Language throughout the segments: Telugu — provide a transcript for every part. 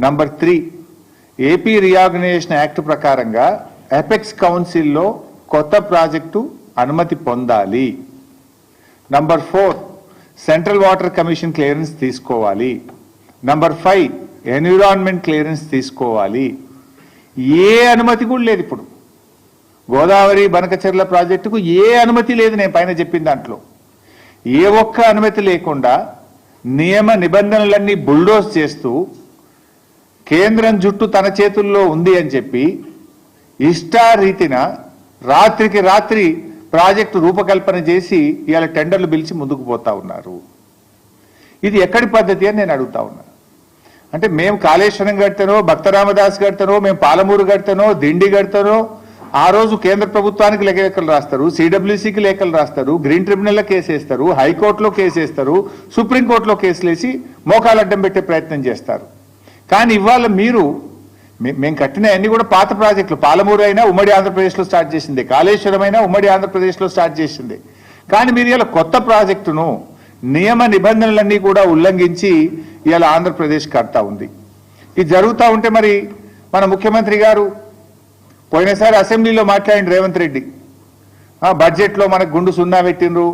నంబర్ 3, ఏపీ రీఆర్గనైజేషన్ యాక్ట్ ప్రకారంగా ఎపెక్స్ కౌన్సిల్లో కొత్త ప్రాజెక్టు అనుమతి పొందాలి. Number 4, central water commission clearance తీసుకోవాలి. నంబర్ 5, ఎన్విరాన్మెంట్ క్లియరెన్స్ తీసుకోవాలి. ఏ అనుమతి కూడా లేదు. ఇప్పుడు గోదావరి బనకచెర్ల ప్రాజెక్టుకు ఏ అనుమతి లేదు. నేను పైన చెప్పిన దాంట్లో ఏ ఒక్క అనుమతి లేకుండా నియమ నిబంధనలన్నీ బుల్డోజ్ చేస్తూ కేంద్రం జుట్టు తన చేతుల్లో ఉంది అని చెప్పి ఇష్టారీతిన రాత్రికి రాత్రి ప్రాజెక్టు రూపకల్పన చేసి ఇవాళ టెండర్లు పిలిచి ముందుకు పోతా ఉన్నారు. ఇది ఎక్కడి పద్ధతి అని నేను అడుగుతా ఉన్నా. అంటే మేము కాళేశ్వరం కడతానో, భక్తరామదాస్ కడతానో, మేము పాలమూరు కడతానో, దిండి కడతానో, ఆ రోజు కేంద్ర ప్రభుత్వానికి లేఖలు రాస్తారు, సిడబ్ల్యూసీకి లేఖలు రాస్తారు, గ్రీన్ ట్రిబ్యునల్లో కేసేస్తారు, హైకోర్టులో కేసేస్తారు, సుప్రీంకోర్టులో కేసులు వేసి మోకాలు అడ్డం పెట్టే ప్రయత్నం చేస్తారు. కానీ ఇవాళ మీరు మేము కట్టిన అన్ని కూడా పాత ప్రాజెక్టులు. పాలమూరు అయినా ఉమ్మడి ఆంధ్రప్రదేశ్లో స్టార్ట్ చేసింది, కాళేశ్వరం అయినా ఉమ్మడి ఆంధ్రప్రదేశ్లో స్టార్ట్ చేసింది. కానీ మీరు ఇలా కొత్త ప్రాజెక్టును నియమ నిబంధనలన్నీ కూడా ఉల్లంఘించి ఇలా ఆంధ్రప్రదేశ్ కడతా ఉంది. ఇది జరుగుతూ ఉంటే మరి మన ముఖ్యమంత్రి గారు పోయినసారి అసెంబ్లీలో మాట్లాడింది రేవంత్ రెడ్డి, బడ్జెట్లో మనకు గుండు సున్నా పెట్టినరు,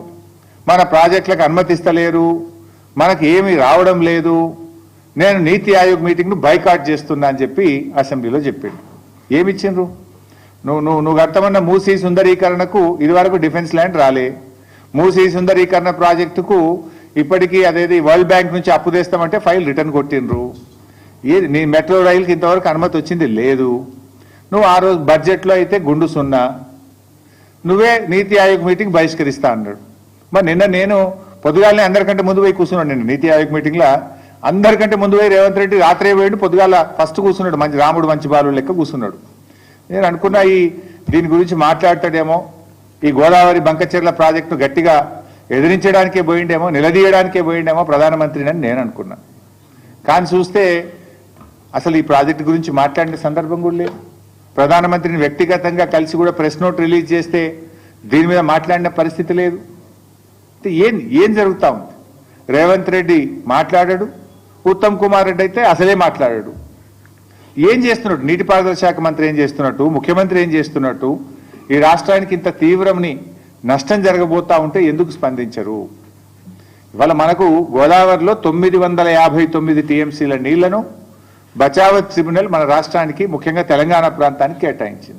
మన ప్రాజెక్టులకు అనుమతిస్తలేరు, మనకు ఏమీ రావడం లేదు, నేను నీతి ఆయోగ్ మీటింగ్ను బైకాట్ చేస్తున్నా అని చెప్పి అసెంబ్లీలో చెప్పిండు. ఏమిచ్చిండ్రు? నువ్వు కట్టమన్న మూసీ సుందరీకరణకు ఇదివరకు డిఫెన్స్ ల్యాండ్ రాలే. మూసీ సుందరీకరణ ప్రాజెక్టుకు ఇప్పటికీ అదేది వరల్డ్ బ్యాంక్ నుంచి అప్పు తెస్తామంటే ఫైల్ రిటర్న్ కొట్టిండ్రు. ఏది నీ మెట్రో రైలుకి ఇంతవరకు అనుమతి వచ్చింది లేదు. నువ్వు ఆ రోజు బడ్జెట్లో అయితే గుండు సున్నా, నువ్వే నీతి ఆయోగ్ మీటింగ్ బహిష్కరిస్తా అన్నాడు. మరి నిన్న నేను పొద్దుగాలనే అందరికంటే ముందు పోయి కూర్చున్నాడు. నిన్న నీతి ఆయోగ్ మీటింగ్లో అందరికంటే ముందు పోయి రేవంత్ రెడ్డి రాత్రే పోయిండు, పొద్దుగాల ఫస్ట్ కూర్చున్నాడు. మంచి రాముడు మంచి బాలు లెక్క కూర్చున్నాడు. నేను అనుకున్నా దీని గురించి మాట్లాడతాడేమో, ఈ గోదావరి బంకచెర్ల ప్రాజెక్టును గట్టిగా ఎదిరించడానికే పోయిండేమో, నిలదీయడానికే పోయిండేమో ప్రధానమంత్రిని అని నేను అనుకున్నా. కానీ చూస్తే అసలు ఈ ప్రాజెక్టు గురించి మాట్లాడిన సందర్భం కూడా లేదు. ప్రధానమంత్రిని వ్యక్తిగతంగా కలిసి కూడా ప్రెస్ నోట్ రిలీజ్ చేస్తే దీని మీద మాట్లాడిన పరిస్థితి లేదు. ఏం జరుగుతూ ఉంది? రేవంత్ రెడ్డి మాట్లాడాడు, ఉత్తమ్ కుమార్ రెడ్డి అయితే అసలే మాట్లాడాడు. ఏం చేస్తున్నట్టు? నీటిపారుదల శాఖ మంత్రి ఏం చేస్తున్నట్టు? ముఖ్యమంత్రి ఏం చేస్తున్నట్టు? ఈ రాష్ట్రానికి ఇంత తీవ్రమని నష్టం జరగబోతా ఉంటే ఎందుకు స్పందించరు? ఇవాళ మనకు గోదావరిలో 959 టీఎంసీల నీళ్లను బచావత్ ట్రిబ్యునల్ మన రాష్ట్రానికి ముఖ్యంగా తెలంగాణ ప్రాంతానికి కేటాయించింది.